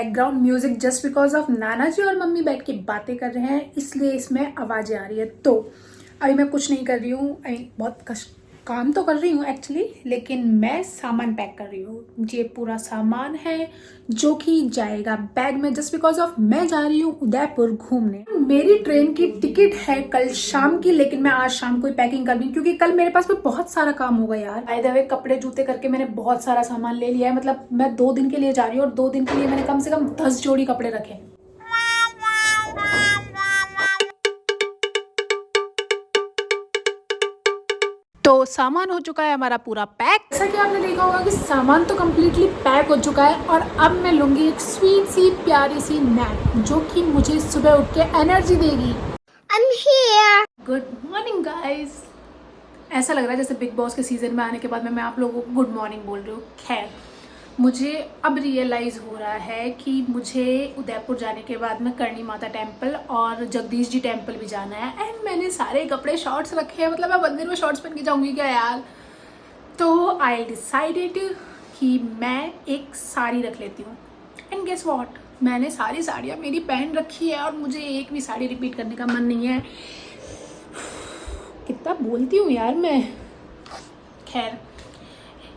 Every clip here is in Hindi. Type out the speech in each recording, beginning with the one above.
Background music just because of नाना जी और मम्मी बैठ के बातें कर रहे हैं, इसलिए इसमें आवाजें आ रही है। तो अभी मैं कुछ नहीं कर रही हूँ, बहुत काम तो कर रही हूँ एक्चुअली, लेकिन मैं सामान पैक कर रही हूँ। ये पूरा सामान है जो कि जाएगा बैग में जस्ट बिकॉज ऑफ मैं जा रही हूँ उदयपुर घूमने। मेरी ट्रेन की टिकट है कल शाम की, लेकिन मैं आज शाम को ही पैकिंग कर रही हूँ क्योंकि कल मेरे पास में बहुत सारा काम होगा यार। बाय द वे कपड़े जूते करके मैंने बहुत सारा सामान ले लिया है, मतलब मैं 2 दिन के लिए जा रही हूँ और 2 दिन के लिए मैंने कम से कम 10 जोड़ी कपड़े रखे। तो सामान हो चुका है हमारा पूरा पैक। जैसा कि आपने देखा होगा कि सामान तो कम्प्लीटली पैक हो चुका है और अब मैं लूंगी एक स्वीट सी प्यारी सी नैप जो कि मुझे सुबह उठ के एनर्जी देगी। I'm here. Good morning guys. ऐसा लग रहा है जैसे बिग बॉस के सीजन में आने के बाद मैं आप लोगों को गुड मॉर्निंग बोल रही हूँ। खैर, मुझे अब रियलाइज़ हो रहा है कि मुझे उदयपुर जाने के बाद में करणी माता टेम्पल और जगदीश जी टेम्पल भी जाना है। एंड मैंने सारे कपड़े शॉर्ट्स रखे हैं, मतलब मैं मंदिर में शॉर्ट्स पहन के जाऊंगी क्या यार। तो आई डिसाइडेड कि मैं एक साड़ी रख लेती हूँ। एंड गेस व्हाट, मैंने सारी साड़ियाँ मेरी पहन रखी है और मुझे एक भी साड़ी रिपीट करने का मन नहीं है। कितना बोलती हूँ यार मैं। खैर,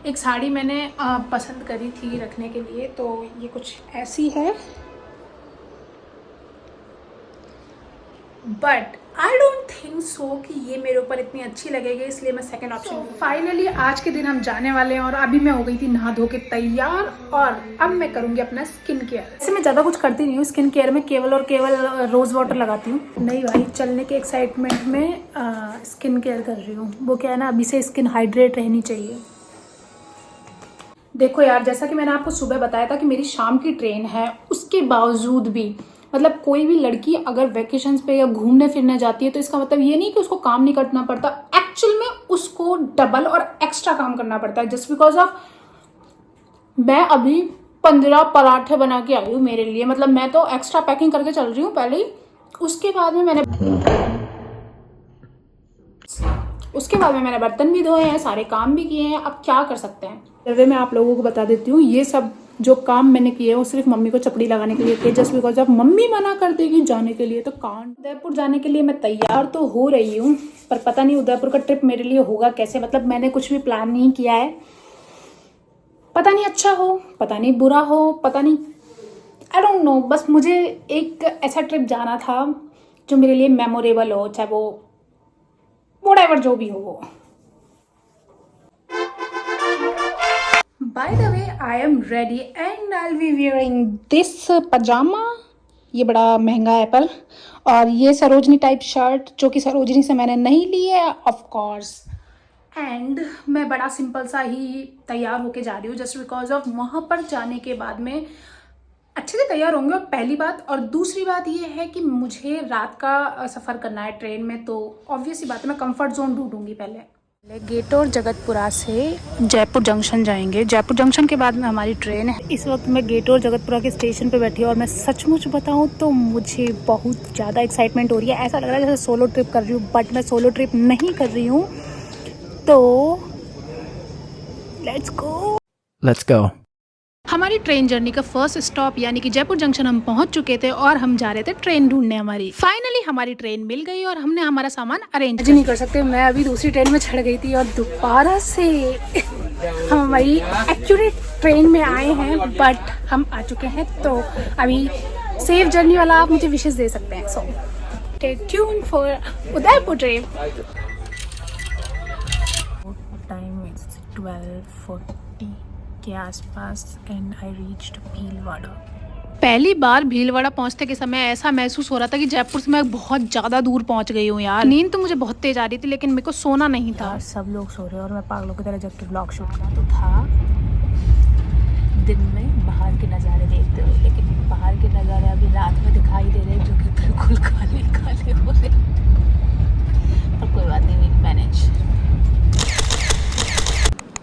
एक साड़ी मैंने पसंद करी थी रखने के लिए, तो ये कुछ ऐसी है, but I don't think so कि ये मेरे ऊपर इतनी अच्छी लगेगी, इसलिए मैं सेकंड ऑप्शन फाइनली आज के दिन हम जाने वाले हैं। और अभी मैं हो गई थी नहा धो के तैयार और अब मैं करूँगी अपना स्किन केयर। वैसे मैं ज़्यादा कुछ करती नहीं हूँ स्किन केयर में, केवल और केवल रोज़ वाटर लगाती हूँ। नहीं भाई, चलने के एक्साइटमेंट में स्किन केयर कर रही हूँ। वो क्या है ना, अभी से स्किन हाइड्रेट रहनी चाहिए। देखो यार, जैसा कि मैंने आपको सुबह बताया था कि मेरी शाम की ट्रेन है, उसके बावजूद भी मतलब कोई भी लड़की अगर वेकेशंस पे या घूमने फिरने जाती है तो इसका मतलब ये नहीं कि उसको काम नहीं करना पड़ता। एक्चुअल में उसको डबल और एक्स्ट्रा काम करना पड़ता है जस्ट बिकॉज ऑफ मैं अभी 15 पराठे बना के आई हूँ मेरे लिए। मतलब मैं तो एक्स्ट्रा पैकिंग करके चल रही हूँ पहले ही, उसके बाद में मैंने बर्तन भी धोए हैं, सारे काम भी किए हैं। अब क्या कर सकते हैं। वे मैं आप लोगों को बता देती हूँ, ये सब जो काम मैंने किए वो सिर्फ मम्मी को चपड़ी लगाने के लिए किए, जस्ट बिकॉज जब मम्मी मना कर देगी जाने के लिए तो कांट। उदयपुर जाने के लिए मैं तैयार तो हो रही हूँ, पर पता नहीं उदयपुर का ट्रिप मेरे लिए होगा कैसे। मतलब मैंने कुछ भी प्लान नहीं किया है, पता नहीं अच्छा हो, पता नहीं बुरा हो, पता नहीं, आई डोंट नो। बस मुझे एक ऐसा ट्रिप जाना था जो मेरे लिए मेमोरेबल हो, चाहे वो व्हाटएवर जो भी हो वो। By the way, I am ready and I'll be wearing this pajama। ये बड़ा महंगा है पर, और ये सरोजनी टाइप शर्ट जो कि सरोजनी से मैंने नहीं ली है ऑफ कोर्स। एंड मैं बड़ा सिंपल सा ही तैयार होके जा रही हूँ जस्ट बिकॉज ऑफ वहाँ पर जाने के बाद में अच्छे से तैयार होंगे। और पहली बात, और दूसरी बात ये है कि मुझे रात का सफ़र करना है ट्रेन में, तो ऑब्वियसली बात है मैं कंफर्ट जोन ढूंढूंगी पहले। गेटोर जगतपुरा से जयपुर जंक्शन जाएंगे। जयपुर जंक्शन के बाद में हमारी ट्रेन है। इस वक्त मैं गेटोर जगतपुरा के स्टेशन पे बैठी हूँ और मैं सचमुच बताऊँ तो मुझे बहुत ज़्यादा एक्साइटमेंट हो रही है। ऐसा लग रहा है जैसे सोलो ट्रिप कर रही हूँ, बट मैं सोलो ट्रिप नहीं कर रही हूँ। तो लेट्स गो। हमारी ट्रेन जर्नी का फर्स्ट स्टॉप यानी कि जयपुर जंक्शन हम पहुंच चुके थे और हम जा रहे थे ट्रेन ढूंढने। हमारी फाइनली हमारी ट्रेन मिल गई और हमने हमारा सामान अरेंज नहीं कर सकते। मैं अभी दूसरी ट्रेन में चढ़ गई थी और दोबारा से हम हमारी एक्यूरेट ट्रेन में आए हैं, बट हम आ चुके हैं। तो अभी सेफ जर्नी वाला आप मुझे विशेष दे सकते हैं। So stay tune for Udaipur trip. Time is 12:40 के आसपास एंड आई रीच्ड भीलवाड़ा। पहली बार भीलवाड़ा पहुंचते के समय ऐसा महसूस हो रहा था कि जयपुर से मैं बहुत ज़्यादा दूर पहुंच गई हूँ यार। नींद तो मुझे बहुत तेज आ रही थी, लेकिन मेरे को सोना नहीं था। सब लोग सो रहे और मैं पागलों की तरह जग के ब्लॉग शूट करना तो था दिन में बाहर के नज़ारे देखते हुए, लेकिन बाहर के नज़ारे अभी रात में दिखाई दे रहे जो कि बिल्कुल काले काले हो रहे। पर कोई बात नहीं, मैनेज।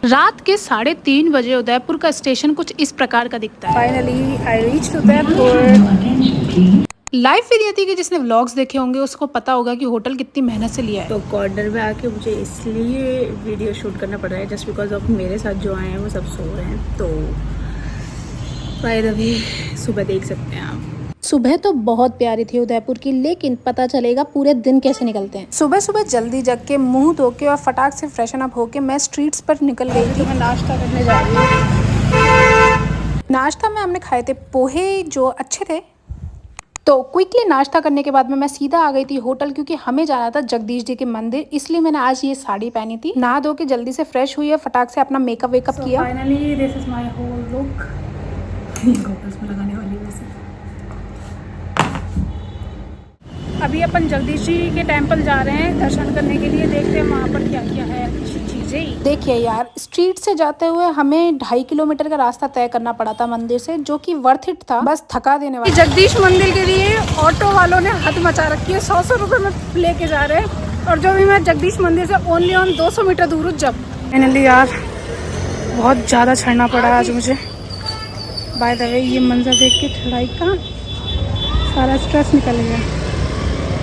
रात के 3:30 बजे उदयपुर का स्टेशन कुछ इस प्रकार का दिखता है। Finally I reached Udaipur. Live विद्यार्थी के जिसने व्लॉग्स देखे होंगे उसको पता होगा कि होटल कितनी मेहनत से लिया है। तो कॉर्नर में आके मुझे इसलिए वीडियो शूट करना पड़ रहा है जस्ट बिकॉज ऑफ मेरे साथ जो आए हैं वो सब सो रहे हैं। तो बाय द वे सुबह देख सकते हैं आप। सुबह तो बहुत प्यारी थी उदयपुर की, लेकिन पता चलेगा पूरे दिन कैसे निकलते हैं। सुबह सुबह जल्दी जग के मुंह धो के और फटाक से फ्रेशन अप होके मैं स्ट्रीट्स पर निकल गई थी। मैं नाश्ता करने जा रही हूँ। नाश्ता में हमने खाए थे पोहे जो अच्छे थे। तो क्विकली नाश्ता करने के बाद में मैं सीधा आ गई थी होटल, क्योंकि हमें जाना था जगदीश जी के मंदिर, इसलिए मैंने आज ये साड़ी पहनी थी। नहा धो के जल्दी से फ्रेश हुई है, फटाक से अपना मेकअप वेकअप किया। Finally this is my whole look. में लगाने वाली वैसे। अभी अपन जगदीश जी के टेम्पल जा रहे हैं दर्शन करने के लिए, देखते हैं वहाँ पर क्या क्या है चीजें। देखिए यार, स्ट्रीट से जाते हुए हमें 2.5 किलोमीटर का रास्ता तय करना पड़ा था मंदिर से, जो कि वर्थ इट था, बस थका देने वाला। जगदीश मंदिर के लिए ऑटो वालों ने हद मचा रखी है, 100 रुपए में लेके जा रहे हैं। और जो भी मैं जगदीश मंदिर से ओनली ऑन 200 मीटर दूर हूँ। जब फाइनली यार बहुत ज्यादा चढ़ना पड़ा आज मुझे। बाय द वे ये मंजर देख के चढ़ाई का सारा स्ट्रेस निकल गया।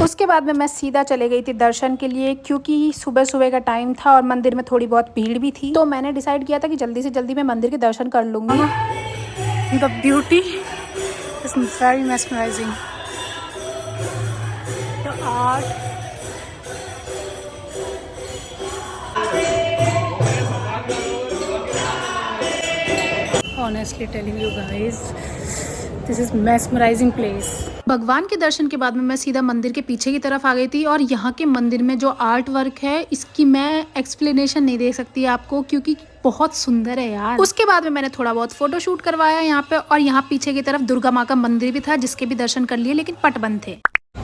उसके बाद में मैं सीधा चले गई थी दर्शन के लिए, क्योंकि सुबह सुबह का टाइम था और मंदिर में थोड़ी बहुत भीड़ भी थी। तो मैंने डिसाइड किया था कि जल्दी से जल्दी मैं मंदिर के दर्शन कर लूँगी। The beauty is very mesmerising. The art, honestly telling you guys, this is mesmerizing place। भगवान के दर्शन के बाद में मैं सीधा मंदिर के पीछे की तरफ आ गई थी, और यहाँ के मंदिर में जो आर्ट वर्क है इसकी मैं एक्सप्लेनेशन नहीं दे सकती आपको, क्योंकि बहुत सुंदर है यार। उसके बाद में मैंने थोड़ा बहुत फोटो शूट करवाया यहाँ पे, और यहाँ पीछे की तरफ दुर्गा माँ का मंदिर भी था, जिसके भी दर्शन कर लिए, लेकिन पट बंद थे।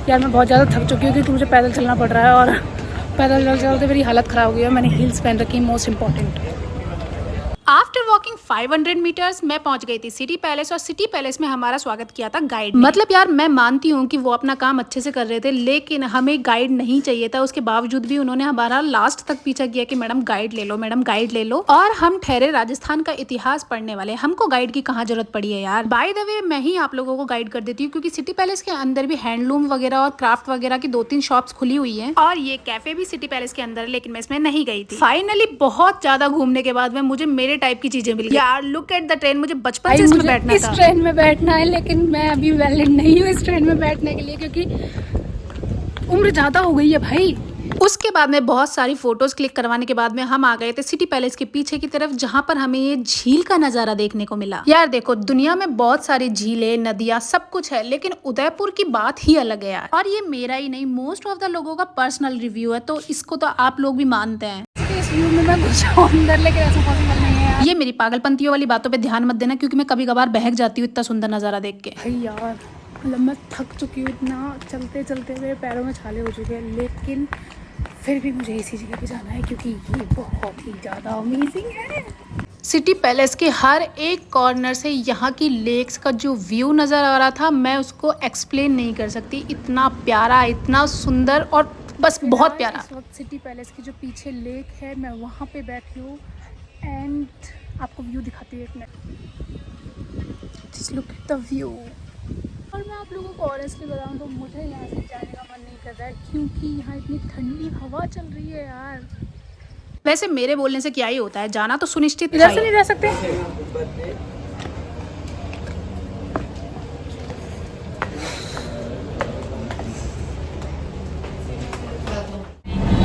यार मैं बहुत ज़्यादा थक चुकी हूँ, क्योंकि मुझे पैदल चलना पड़ रहा है, और पैदल चलते चलते मेरी हालत ख़राब हो गई है। मैंने हील्स पहन रखी, most important. After walking 500 metres मैं पहुंच गई थी सिटी पैलेस, और सिटी पैलेस में हमारा स्वागत किया था गाइड। मतलब यार मैं मानती हूँ कि वो अपना काम अच्छे से कर रहे थे, लेकिन हमें गाइड नहीं चाहिए था। उसके बावजूद भी उन्होंने हमारा लास्ट तक पीछा किया कि मैडम गाइड ले लो, मैडम गाइड ले लो। और हम ठहरे राजस्थान का इतिहास पढ़ने वाले, हमको गाइड की कहाँ जरूरत पड़ी है यार। बाय द वे मैं ही आप लोगों को गाइड कर देती हूँ, क्योंकि सिटी पैलेस के अंदर भी हैंडलूम वगैरह और क्राफ्ट वगैरह की 2-3 शॉप्स खुली हुई है, और ये कैफे भी सिटी पैलेस के अंदर है, लेकिन मैं इसमें नहीं गई थी। फाइनली बहुत ज्यादा घूमने के बाद में मुझे मेरे टाइप की चीजें मिल गई यार। लुक एट द ट्रेन, मुझे बचपन से इसमें बैठना था। इस ट्रेन में बैठना है, लेकिन मैं अभी वैलिड नहीं हूँ इस ट्रेन में बैठने के लिए, क्योंकि उम्र ज्यादा हो गई है भाई। उसके बाद में बहुत सारी फोटोज क्लिक करवाने के बाद में हम आ गए थे सिटी पैलेस के पीछे की तरफ, जहाँ पर हमें ये झील का नजारा देखने को मिला। यार देखो, दुनिया में बहुत सारी झीलें, नदियाँ, सब कुछ है, लेकिन उदयपुर की बात ही अलग है यार। और ये मेरा ही नहीं, मोस्ट ऑफ द लोगों का पर्सनल रिव्यू है, तो इसको तो आप लोग भी मानते हैं। इस व्यू में मैं घुस जाऊं अंदर, लेकिन ऐसा पॉसिबल नहीं है यार। ये मेरी पागलपंतियों वाली बातों पे ध्यान मत देना, क्योंकि मैं कभी कभार बहक जाती हूँ इतना सुंदर नजारा देख के। भाई यार मतलब मैं थक चुकी हूँ, इतना चलते चलते मेरे पैरों में छाले हो चुके हैं, लेकिन फिर भी मुझे इसी जगह पे जाना है, क्योंकि ये बहुत ही ज़्यादा अमेजिंग है। सिटी पैलेस के हर एक कॉर्नर से यहाँ की लेक्स का जो व्यू नज़र आ रहा था, मैं उसको एक्सप्लेन नहीं कर सकती। इतना प्यारा, इतना सुंदर, और बस बहुत प्यारा। इस वक्त सिटी पैलेस की जो पीछे लेक है, मैं वहाँ पे बैठी हूँ, एंड आपको व्यू दिखाती हूँ एक minute. Just look at the view. और मैं आप लोगों को ऑनेस्टली बताऊँ तो मुझे यहाँ से जाने का मन नहीं कर रहा है, क्योंकि यहाँ इतनी ठंडी हवा चल रही है यार। वैसे मेरे बोलने से क्या ही होता है, जाना तो सुनिश्चित। इधर से नहीं जा सकते।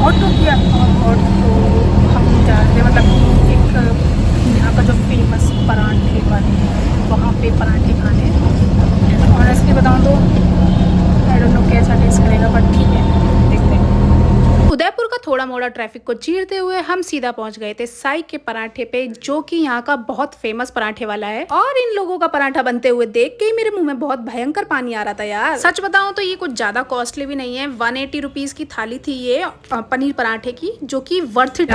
ऑटो किया और तो हम जा रहे थे, मतलब एक यहाँ का जो फेमस परांठे वाले हैं वहाँ पे परांठे खाने। ऑनेस्टली बताऊँ तो आई डोंट नो कैसा टेस्ट करेगा, बट ठीक है, देखते हैं। उदयपुर का थोड़ा मोड़ा ट्रैफिक को चीरते हुए हम सीधा पहुंच गए थे साई के पराठे पे, जो कि यहाँ का बहुत फेमस पराठे वाला है। और इन लोगों का पराठा बनते हुए देख के ही मेरे मुंह में बहुत भयंकर पानी आ रहा था यार। सच बताऊं तो ये कुछ ज्यादा कॉस्टली भी नहीं है, 180 रुपीज की थाली थी ये पनीर पराठे की, जो कि वर्थ इट।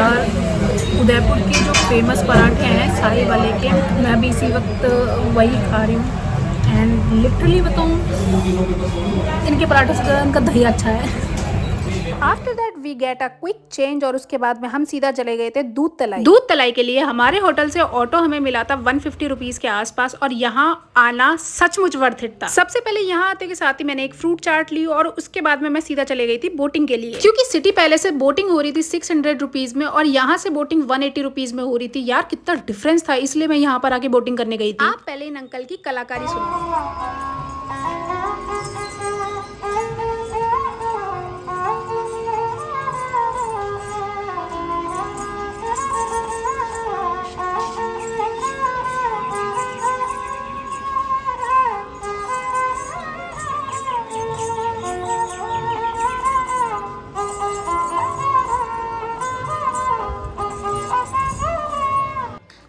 उदयपुर के जो फेमस पराठे हैं साई वाले के, मैं भी इसी वक्त वही खा रही हूँ, एंड लिटरली बताऊँ इनके पराठे से इनका दही अच्छा है। After that we get a quick change और उसके बाद में हम सीधा चले गए थे दूध तलाई। दूध तलाई के लिए हमारे होटल से ऑटो हमें मिला था 150 रुपीज के आसपास और यहाँ आना सचमुच वर्थ इट था। सबसे पहले यहाँ आते के साथ ही मैंने एक फ्रूट चाट ली और उसके बाद में मैं सीधा चले गई थी बोटिंग के लिए, क्योंकि सिटी पहले से बोटिंग हो रही थी 600 रुपीज में और यहाँ से बोटिंग 180 रुपीज में हो रही थी। यार कितना डिफरेंस था, इसलिए मैं यहाँ पर आके बोटिंग करने गई थी। आप पहले इन अंकल की कलाकारी सुनो।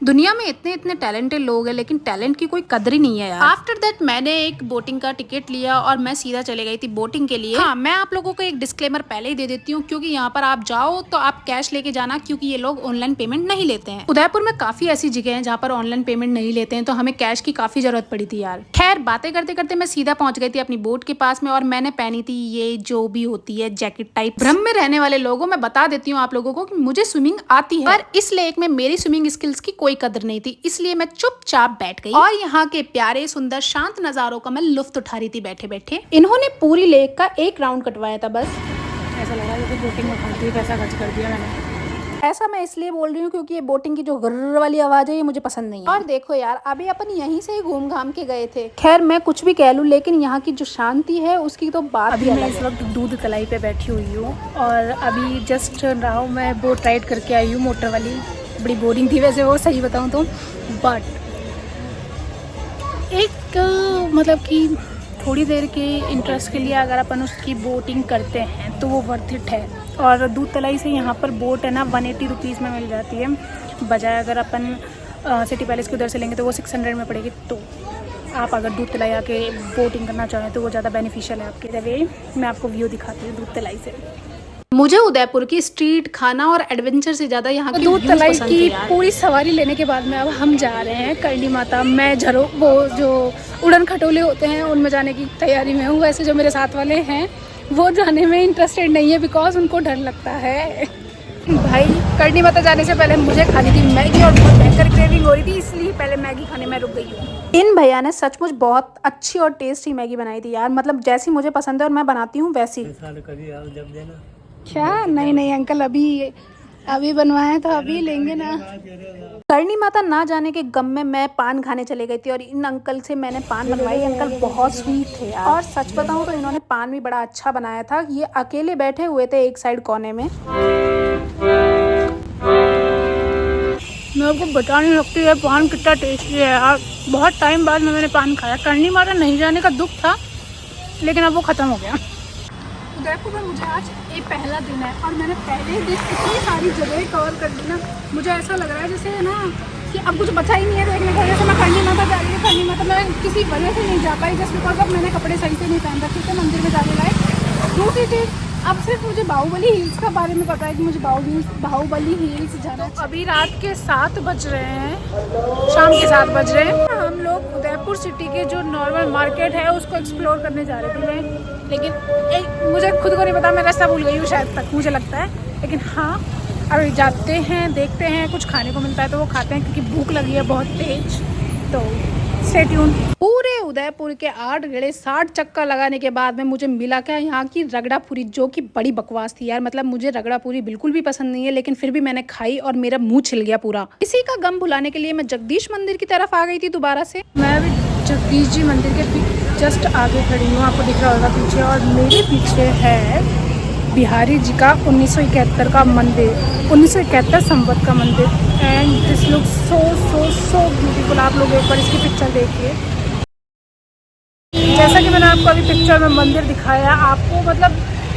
दुनिया में इतने इतने टैलेंटेड लोग हैं लेकिन टैलेंट की कोई कदर ही नहीं है यार। आफ्टर दैट मैंने एक बोटिंग का टिकट लिया और मैं सीधा चले गई थी बोटिंग के लिए। हाँ, मैं आप लोगों को एक डिस्क्लेमर पहले ही दे देती हूँ, क्योंकि यहाँ पर आप जाओ तो आप कैश लेके जाना, क्योंकि ये लोग ऑनलाइन पेमेंट नहीं लेते हैं। उदयपुर में काफी ऐसी जगह है जहाँ पर ऑनलाइन पेमेंट नहीं लेते हैं, तो हमें कैश की काफी जरूरत पड़ी थी यार। खैर, बातें करते करते मैं सीधा पहुंच गई थी अपनी बोट के पास में और मैंने पहनी थी ये जो भी होती है जैकेट टाइप। भ्रम में रहने वाले लोगों, मैं बता देती हूँ आप लोगों को कि मुझे स्विमिंग आती है, पर इस लेक में मेरी स्विमिंग स्किल्स की कोई कदर नहीं थी, इसलिए मैं चुपचाप बैठ गई और यहाँ के प्यारे सुंदर शांत नजारों का मैं लुत्फ उठा रही थी बैठे बैठे। इन्होंने पूरी लेक का एक राउंड कटवाया था बस। ऐसा लगा जैसे बोटिंग में फालतू पैसा खर्च कर दिया मैंने। ऐसा मैं इसलिए बोल रही हूँ क्योंकि ये बोटिंग की जो गुर्र वाली आवाज है ये मुझे पसंद नहीं है। और देखो यार, अभी अपन यहीं से ही घूम घाम के गए थे। खैर, मैं कुछ भी कह लूँ लेकिन यहाँ की जो शांति है उसकी तो बात अभी मैं इस वक्त दूध तलाई पे बैठी हुई हूँ और अभी जस्ट नाउ मैं बोट राइड करके आई हूँ मोटर वाली। बड़ी बोरिंग थी वैसे वो, सही बताऊँ तो, बट एक मतलब कि थोड़ी देर के इंटरेस्ट के लिए अगर अपन उसकी बोटिंग करते हैं तो वो वर्थ इट है। और दूध तलाई से यहाँ पर बोट है ना 180 रुपीज़ में मिल जाती है, बजाय अगर अपन सिटी पैलेस के उधर से लेंगे तो वो 600 में पड़ेगी। तो आप अगर दूध तलाई आके बोटिंग करना चाहें तो वो ज़्यादा बेनिफिशियल है आपके लिए। मैं आपको व्यू दिखाती हूँ दूध तलाई से। मुझे उदयपुर की स्ट्रीट खाना और एडवेंचर से ज्यादा यहाँ की दूध तलाई की पूरी सवारी लेने के बाद में अब हम जा रहे हैं करणी माता। मैं वो जो उड़न खटोले होते हैं उनमें जाने की तैयारी में हूँ। वैसे जो मेरे साथ वाले हैं वो जाने में इंटरेस्टेड नहीं है, बिकॉज उनको डर लगता है। भाई, करणी माता जाने से पहले मुझे खानी थी मैगी और बहुत भयंकर क्रेविंग हो रही थी, इसलिए पहले मैगी खाने में रुक गई हूँ। इन भैया ने सचमुच बहुत अच्छी और टेस्टी मैगी बनाई थी यार, मतलब जैसी मुझे पसंद है और मैं बनाती हूँ वैसी। क्या? नहीं अंकल, अभी बनवाए तो अभी लेंगे ना। करणी माता ना जाने के गम में मैं पान खाने चले गई थी और इन अंकल से मैंने पान बनवाई। अंकल बहुत स्वीट थे यार, और सच बताऊं तो इन्होंने पान भी बड़ा अच्छा बनाया था। ये अकेले बैठे हुए थे एक साइड कोने में। मैं आपको बता नहीं सकती है पान कितना टेस्टी है यार। बहुत टाइम बाद में मैंने पान खाया। करणी माता नहीं जाने का दुख था, लेकिन अब वो ख़त्म हो गया। उदयपुर में मुझे आज ये पहला दिन है और मैंने पहले ही दिन इतनी सारी जगह कवर कर दी ना, मुझे ऐसा लग रहा है जैसे ना कि अब कुछ बचा ही नहीं है देखने का। जैसे मैं करणी माता जा रही हूँ, करणी माता मैं किसी वजह से नहीं जा पाई, जस्ट बिकॉज अब मैंने कपड़े सही से नहीं पहन रखे थे मंदिर में जाने लायक। दूसरी चीज़, अब सिर्फ मुझे बाहुबली हिल्स का बारे में पता है कि मुझे बाहुबली हिल्स जाना है। अभी रात के 7 बज रहे हैं, शाम के 7 बज रहे हैं। हम लोग उदयपुर सिटी के जो नॉर्मल मार्केट है उसको एक्सप्लोर करने जा रहे थे, लेकिन मुझे खुद को नहीं पता, मैं रास्ता भूल गई हूँ शायद तक, मुझे लगता है। लेकिन हाँ, अभी जाते हैं, देखते हैं, कुछ खाने को मिलता है तो वो खाते हैं, क्योंकि भूख लगी है बहुत तेज। तो स्टे ट्यून। पूरे उदयपुर के 8 गेड़े 60 चक्कर लगाने के बाद में मुझे मिला क्या, यहाँ की रगड़ा पूरी, जो कि बड़ी बकवास थी यार। मतलब मुझे रगड़ा पूरी बिल्कुल भी पसंद नहीं है, लेकिन फिर भी मैंने खाई और मेरा मुंह छिल गया पूरा। इसी का गम भुलाने के लिए मैं जगदीश मंदिर की तरफ आ गई थी दोबारा से। मैं अभी जगदीश जी मंदिर के जस्ट आगे खड़ी हूँ, आपको दिख रहा होगा पीछे, और मेरे पीछे है बिहारी जी का 1971 का मंदिर, 1971 संवत का मंदिर। And this look so so so beautiful. आप लोग एक बार इसकी पिक्चर देखिए। जैसा कि मैंने आपको अभी पिक्चर में मंदिर दिखाया, आपको मतलब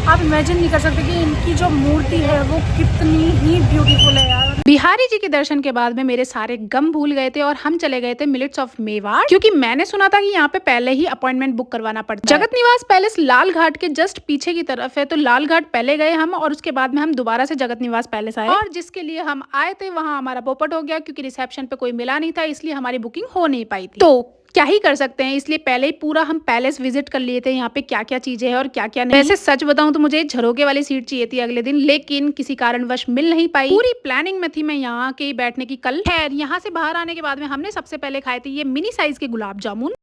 आप इमेजिन नहीं कर सकते कि इनकी जो मूर्ति है वो कितनी ही ब्यूटीफुल है यार। बिहारी जी के दर्शन के बाद में मेरे सारे गम भूल गए थे और हम चले गए थे मिलेट्स ऑफ मेवाड़, क्योंकि मैंने सुना था कि यहाँ पे पहले ही अपॉइंटमेंट बुक करवाना पड़ता है। जगत निवास पैलेस लाल घाट के जस्ट पीछे की तरफ है, तो लाल घाट पहले गए हम और उसके बाद में हम दोबारा से जगत निवास पैलेस आए, और जिसके लिए हम आए थे वहाँ हमारा पोपट हो गया, क्योंकि रिसेप्शन पे कोई मिला नहीं था, इसलिए हमारी बुकिंग हो नहीं पाई थी। तो क्या ही कर सकते हैं, इसलिए पहले ही पूरा हम पैलेस विजिट कर लिए थे, यहाँ पे क्या क्या चीजें हैं और क्या क्या नहीं। वैसे सच बताऊं तो मुझे झरोके वाली सीट चाहिए थी अगले दिन, लेकिन किसी कारणवश मिल नहीं पाई। पूरी प्लानिंग में थी मैं यहाँ के बैठने की कल। खैर यहाँ से बाहर आने के बाद में हमने सबसे पहले खाए थे ये मिनी साइज के गुलाब जामुन।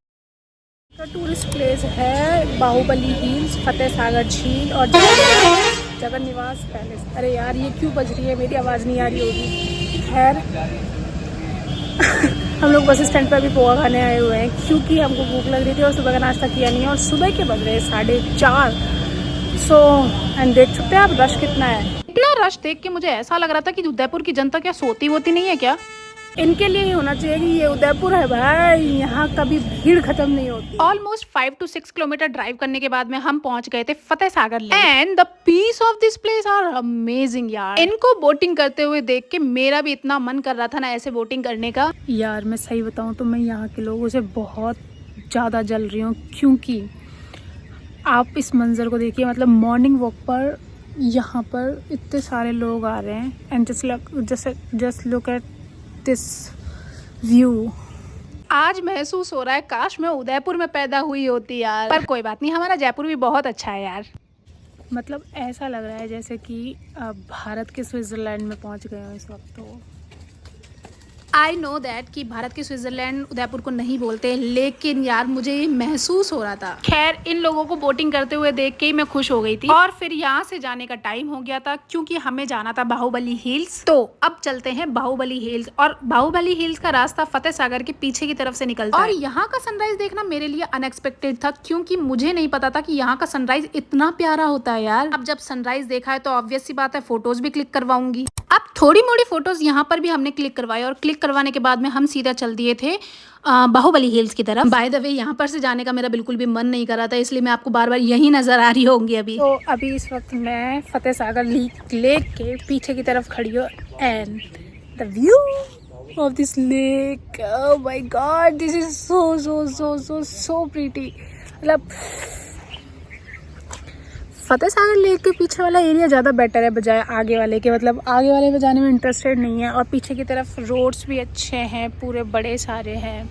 टूरिस्ट प्लेस है बाहुबली हिल्स, फतेह सागर झील और जगन निवास पैलेस। अरे यार ये क्यों बज रही है, मेरी आवाज़ नहीं आ रही होगी। खैर हम लोग बस स्टैंड पर अभी पोहा खाने आए हुए हैं क्योंकि हमको भूख लग रही थी और सुबह का नाश्ता किया नहीं है और सुबह के बज रहे 4:30। सो एंड देख सकते हैं आप रश कितना है। इतना रश देख के मुझे ऐसा लग रहा था कि उदयपुर की जनता क्या सोती वोती नहीं है क्या। इनके लिए ही होना चाहिए कि ये उदयपुर है भाई, यहाँ कभी भीड़ खत्म नहीं होती। ऑलमोस्ट 5 to 6 किलोमीटर ड्राइव करने के बाद में हम पहुंच गए थे Fateh Sagar lake and the piece of this place are amazing यार। इनको बोटिंग करते हुए देख के मेरा भी इतना मन कर रहा था ना ऐसे बोटिंग करने का। यार मैं सही बताऊँ तो मैं यहाँ के लोगों से बहुत ज़्यादा जल रही हूँ क्योंकि आप इस मंजर को देखिए, मतलब मॉर्निंग वॉक पर यहाँ पर इतने सारे लोग आ रहे हैं and just look at this view. आज महसूस हो रहा है काश मैं उदयपुर में पैदा हुई होती यार, पर कोई बात नहीं, हमारा जयपुर भी बहुत अच्छा है यार। मतलब ऐसा लग रहा है जैसे कि भारत के स्विट्जरलैंड में पहुंच गए हो इस वक्त। तो आई नो दैट कि भारत के स्विट्जरलैंड उदयपुर को नहीं बोलते, लेकिन यार मुझे ये महसूस हो रहा था। खैर इन लोगों को बोटिंग करते हुए देख के ही मैं खुश हो गई थी और फिर यहाँ से जाने का टाइम हो गया था क्योंकि हमें जाना था बाहुबली हिल्स। तो अब चलते हैं बाहुबली हिल्स और बाहुबली हिल्स का रास्ता फतेह सागर के पीछे की तरफ से निकलता है। और यहाँ का सनराइज देखना मेरे लिए अनएक्सपेक्टेड था क्योंकि मुझे नहीं पता था कि यहाँ का सनराइज इतना प्यारा होता है यार। अब जब सनराइज देखा है तो ऑब्वियस सी बात है फोटोज भी क्लिक करवाऊंगी। अब थोड़ी मोड़ी फोटोज यहाँ पर भी हमने क्लिक करवाई और क्लिक करवाने के बाद में हम सीधा चल दिए थे बाहुबली हिल्स की तरफ। बाय द वे यहाँ पर से जाने का मेरा बिल्कुल भी मन नहीं कर रहा था, इसलिए मैं आपको बार बार यही नजर आ रही होंगी अभी। तो अभी इस वक्त मैं फतेह सागर लेक के पीछे की तरफ खड़ी हूँ and the view of this lake, oh my God, this is so so so so so pretty. मतलब फतेह सागर लेक के पीछे वाला एरिया ज़्यादा बेटर है बजाय आगे वाले के, मतलब आगे वाले में जाने में इंटरेस्टेड नहीं है और पीछे की तरफ रोड्स भी अच्छे हैं, पूरे बड़े सारे हैं।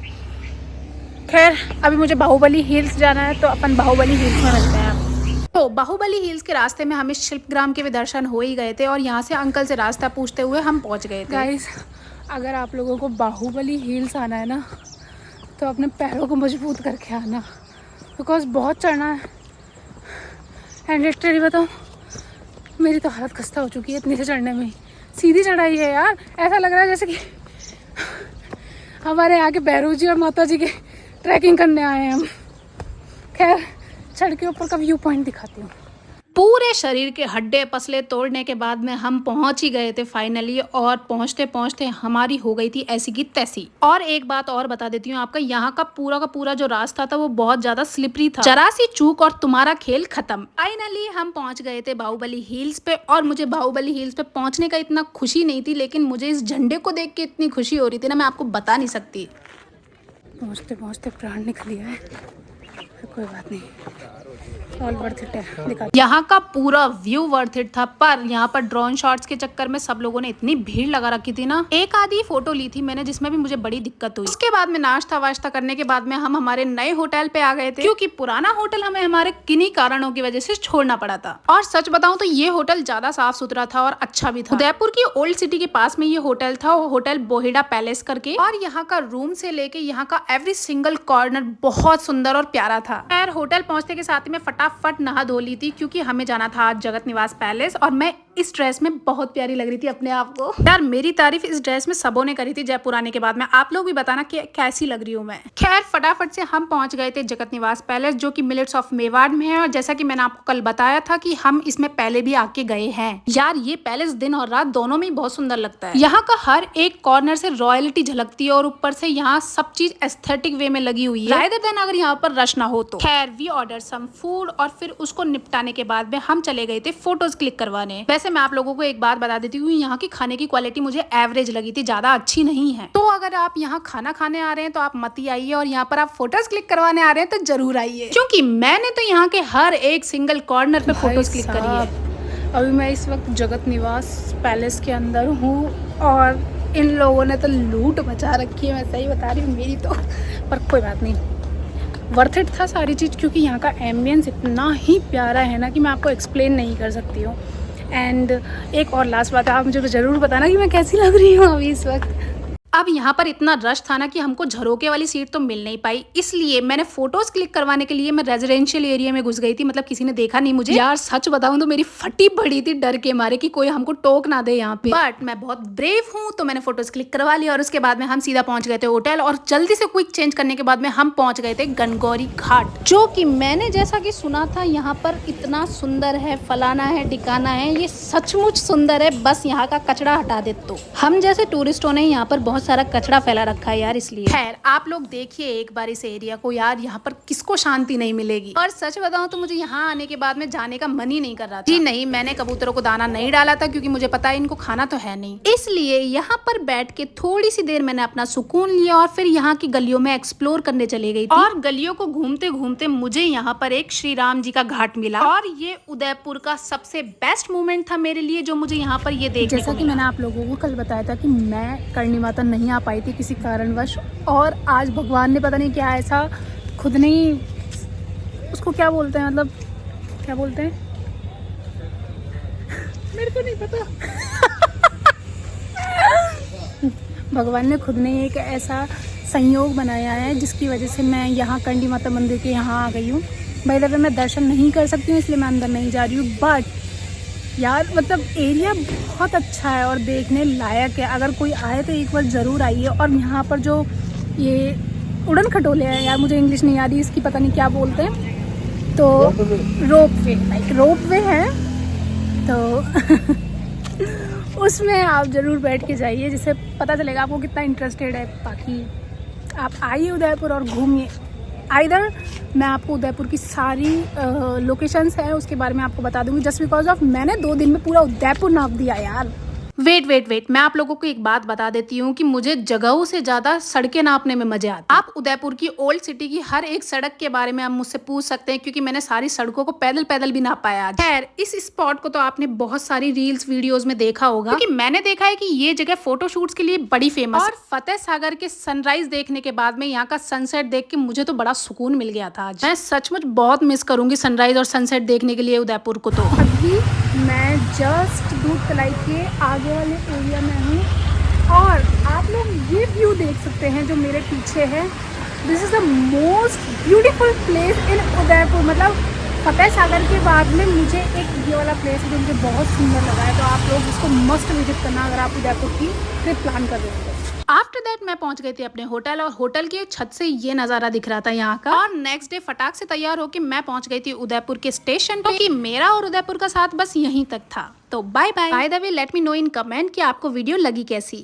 खैर अभी मुझे बाहुबली हिल्स जाना है तो अपन बाहुबली हिल्स में मिलते हैं। तो बाहुबली हिल्स के रास्ते में हमें शिल्पग्राम के भी दर्शन हो ही गए थे और यहाँ से अंकल से रास्ता पूछते हुए हम पहुँच गए थे। गाइस अगर आप लोगों को बाहुबली हिल्स आना है ना तो अपने पैरों को मजबूत करके आना, बिकॉज बहुत चढ़ना है। एंड लिटरली बताओ मेरी तो हालत खस्ता हो चुकी है इतनी से चढ़ने में। सीधी चढ़ाई है यार, ऐसा लग रहा है जैसे कि हमारे यहाँ के भैरव जी और माता जी के ट्रैकिंग करने आए हैं हम। खैर चढ़ के ऊपर का व्यू पॉइंट दिखाती हूँ। पूरे शरीर के हड्डे पसले तोड़ने के बाद में हम पहुंच ही गए थे फाइनली और पहुंचते पहुंचते हमारी हो गई थी ऐसी की तैसी। और एक बात और बता देती हूँ आपका, यहाँ का पूरा जो रास्ता था वो बहुत ज्यादा स्लिपरी था, जरा सी चूक और तुम्हारा खेल खत्म। फाइनली हम पहुंच गए थे बाहुबली हिल्स पे और मुझे बाहुबली हिल्स पे पहुंचने का इतना खुशी नहीं थी, लेकिन मुझे इस झंडे को देख के इतनी खुशी हो रही थी ना, मैं आपको बता नहीं सकती। पहुंचते पहुंचते प्राण निकल गया है, कोई बात नहीं, ऑल वर्थ इट है। यहाँ का पूरा व्यू वर्थ इट था, पर यहाँ पर ड्रोन शॉट्स के चक्कर में सब लोगों ने इतनी भीड़ लगा रखी थी ना, एक आधी फोटो ली थी मैंने जिसमें भी मुझे बड़ी दिक्कत हुई। उसके बाद में नाश्ता वाश्ता करने के बाद में हम हमारे नए होटल पे आ गए थे क्योंकि पुराना होटल हमें हमारे किन्हीं कारणों की वजह से छोड़ना पड़ा था। और सच बताऊं तो ये होटल ज्यादा साफ सुथरा था और अच्छा भी था। उदयपुर की ओल्ड सिटी के पास में ये होटल था, होटल बोहिडा पैलेस करके, और यहाँ का रूम से लेके यहाँ का एवरी सिंगल कॉर्नर बहुत सुंदर और प्यारा था। खैर होटल पहुंचने के साथ ही मैं फटाफट नहा धो ली थी क्योंकि हमें जाना था आज जगत निवास पैलेस और मैं इस ड्रेस में बहुत प्यारी लग रही थी अपने आप को। यार मेरी तारीफ इस ड्रेस में सबों ने करी थी जयपुर आने के बाद में, आप लोग भी बताना कि कैसी लग रही हूँ मैं। खैर फटाफट से हम पहुंच गए थे जगत निवास पैलेस जो कि मिलेट्स ऑफ मेवाड़ में है और जैसा कि मैंने आपको कल बताया था कि हम इसमें पहले भी आके गए हैं। यार ये पैलेस दिन और रात दोनों में बहुत सुंदर लगता है। यहाँ का हर एक कॉर्नर से रॉयल्टी झलकती है और ऊपर से यहाँ सब चीज एस्थेटिक वे में लगी हुई है, रादर देन अगर यहाँ पर रश ना हो तो। खैर वी ऑर्डर सम फूड और फिर उसको निपटाने के बाद में हम चले गए थे फोटोज क्लिक करवाने। वैसे मैं आप लोगों को एक बात बता देती हूँ, यहाँ की खाने की क्वालिटी मुझे एवरेज लगी थी, ज्यादा अच्छी नहीं है। तो अगर आप यहाँ खाना खाने आ रहे हैं तो आप मत ही आइए और यहाँ पर आप फोटोज क्लिक करवाने आ रहे हैं तो जरूर आइए, क्योंकि मैंने तो यहाँ के हर एक सिंगल कॉर्नर पे फोटोज क्लिक करी है। अभी मैं इस वक्त जगत निवास पैलेस के अंदर हूँ और इन लोगों ने तो लूट मचा रखी है, मैं सही बता रही हूँ मेरी तो। पर कोई बात नहीं, वर्थ इट था सारी चीज़, क्योंकि यहाँ का एम्बियंस इतना ही प्यारा है ना कि मैं आपको एक्सप्लेन नहीं कर सकती हूँ। एंड एक और लास्ट बात है, आप मुझे ज़रूर बताना कि मैं कैसी लग रही हूँ अभी इस वक्त। अब यहाँ पर इतना रश था ना कि हमको झरोके वाली सीट तो मिल नहीं पाई, इसलिए मैंने फोटोज क्लिक करवाने के लिए मैं रेजिडेंशियल एरिया में घुस गई थी। मतलब किसी ने देखा नहीं मुझे। यार सच बताऊं तो मेरी फटी पड़ी थी डर के मारे कि कोई हमको टोक ना दे यहाँ पे। बट मैं बहुत ब्रेव हूँ, तो मैंने फोटोज क्लिक करवा लिया और उसके बाद में हम सीधा पहुंच गए थे होटल। और जल्दी से क्विक चेंज करने के बाद में हम पहुंच गए थे गणगौरी घाट, जो कि मैंने जैसा कि सुना था यहाँ पर इतना सुंदर है, फलाना है, ठिकाना है। ये सचमुच सुंदर है, बस यहाँ का कचरा हटा दे तो। हम जैसे टूरिस्टों ने यहाँ पर बहुत सारा कचरा फैला रखा है यार, इसलिए। खैर आप लोग देखिए एक बार इस एरिया को, यार यहाँ पर किसको शांति नहीं मिलेगी। और सच बताऊं तो मुझे यहाँ आने के बाद में जाने का मन ही नहीं कर रहा था। जी नहीं, मैंने कबूतरों को दाना नहीं डाला था क्योंकि मुझे पता है इनको खाना तो है नहीं। इसलिए यहाँ पर बैठ के थोड़ी सी देर मैंने अपना सुकून लिया और फिर यहाँ की गलियों में एक्सप्लोर करने चली गई थी। और गलियों को घूमते घूमते मुझे यहाँ पर एक श्री राम जी का घाट मिला, और ये उदयपुर का सबसे बेस्ट मोमेंट था मेरे लिए, जो मुझे यहाँ पर ये देखने जैसा कि मैंने आप लोगों को कल बताया था कि मैं करणी माता नहीं आ पाई थी किसी कारणवश, और आज भगवान ने पता नहीं क्या ऐसा खुद नहीं, उसको क्या बोलते हैं, मतलब क्या बोलते हैं मेरे को नहीं पता। भगवान ने खुद ने एक ऐसा संयोग बनाया है जिसकी वजह से मैं यहाँ करणी माता मंदिर के यहाँ आ गई हूँ। भाई दफे मैं दर्शन नहीं कर सकती हूँ, इसलिए मैं अंदर नहीं जा रही हूँ। बट यार मतलब एरिया बहुत अच्छा है और देखने लायक है। अगर कोई आए तो एक बार ज़रूर आइए। और यहाँ पर जो ये उड़न खटोले हैं, यार मुझे इंग्लिश नहीं आ रही इसकी, पता नहीं क्या बोलते हैं, तो रोप वे है, तो उसमें आप ज़रूर बैठ के जाइए, जिससे पता चलेगा आपको कितना इंटरेस्टेड है। बाकी आप आइए उदयपुर और घूमिए। आइदर मैं आपको उदयपुर की सारी लोकेशंस हैं उसके बारे में आपको बता दूंगी, जस्ट बिकॉज ऑफ मैंने 2 दिन में पूरा उदयपुर नाप दिया यार। वेट मैं आप लोगों को एक बात बता देती हूँ कि मुझे जगहों से ज्यादा सड़कें नापने में मजे आते हैं। आप उदयपुर की ओल्ड सिटी की हर एक सड़क के बारे में आप मुझसे पूछ सकते हैं, क्योंकि मैंने सारी सड़कों को पैदल पैदल भी नाप पाया आज। खैर इस स्पॉट को तो आपने बहुत सारी रील्स वीडियोस में देखा होगा, क्योंकि मैंने देखा है कि ये जगह फोटोशूट्स के लिए बड़ी फेमस है। और फतेह सागर के सनराइज देखने के बाद में यहाँ का सनसेट देख के मुझे तो बड़ा सुकून मिल गया था आज। मैं सचमुच बहुत मिस करूंगी सनराइज और सनसेट देखने के लिए उदयपुर को। तो अभी मैं जस्ट दूध तलाई के आगे वाले एरिया में हूँ, और आप लोग ये व्यू देख सकते हैं जो मेरे पीछे है। This is the most beautiful place in Udaipur. मतलब फतेह सागर के बाद में मुझे एक ये वाला प्लेस है जो मुझे बहुत सुंदर लगा है, तो आप लोग इसको मस्ट विजिट करना अगर आप उदयपुर की ट्रिप प्लान कर रहे हो। आफ्टर दैट मैं पहुंच गई थी अपने होटल, और होटल के छत से ये नज़ारा दिख रहा था यहाँ का। और नेक्स्ट डे फटाक से तैयार होकर मैं पहुंच गई थी उदयपुर के स्टेशन पे, क्योंकि मेरा और उदयपुर का साथ बस यहीं तक था। तो bye by the way, let me know in comment कि आपको वीडियो लगी कैसी।